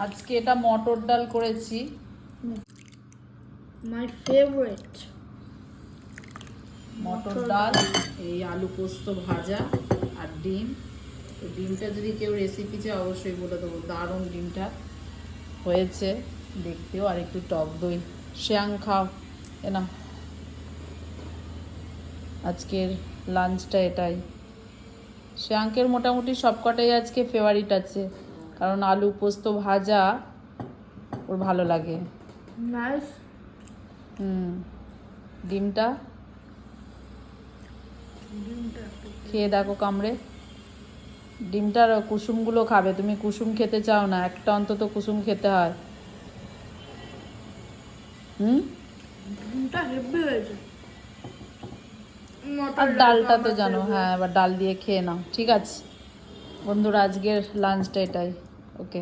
আজকে এটা মটর ডাল করেছি, মাই ফেভারিট। মটর ডাল, এই আলু পোস্ত ভাজা আর ডিম। তো ডিমটা যদি কেউ রেসিপি চায় অবশ্যই বলে দেবো, দারুণ ডিমটা হয়েছে দেখতেও। আর একটু টক দই। শ্রেয়াং খাও, এ না। আজকের লাঞ্চটা এটাই। শ্রেয়াঙ্কের মোটামুটি সবকটাই আজকে ফেভারিট আছে, কারণ আলু পোস্ত ভাজা ওর ভালো লাগে। নাইস। ডিমটা খেয়ে দেখো কামড়ে। ডিমটার কুসুমগুলো খাবে, তুমি কুসুম খেতে চাও না, একটা অন্তত কুসুম খেতে হয়। ডিমটা হেভি হয়েছে। আর ডালটা তো জানো, হ্যাঁ এবার ডাল দিয়ে খেয়ে নাও। ঠিক আছে বন্ধুরা, আজকের লাঞ্চটা এটাই। ওকে।